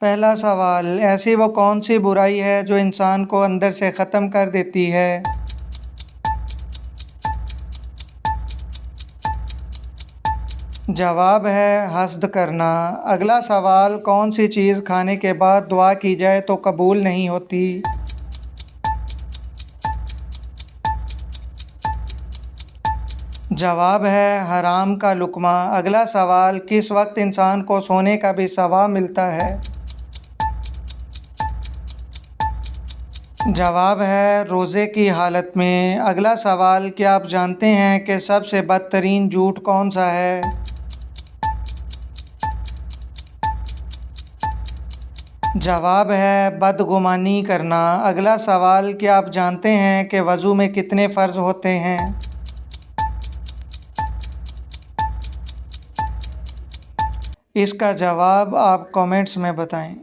पहला सवाल, ऐसी वो कौन सी बुराई है जो इंसान को अंदर से ख़त्म कर देती है? जवाब है हसद करना। अगला सवाल, कौन सी चीज़ खाने के बाद दुआ की जाए तो कबूल नहीं होती? जवाब है हराम का लुक़्मा। अगला सवाल, किस वक्त इंसान को सोने का भी सवाब मिलता है? जवाब है रोज़े की हालत में। अगला सवाल, क्या आप जानते हैं कि सबसे बदतरीन झूठ कौन सा है? जवाब है बदगुमानी करना। अगला सवाल, क्या आप जानते हैं कि वज़ू में कितने फ़र्ज़ होते हैं? इसका जवाब आप कमेंट्स में बताएं।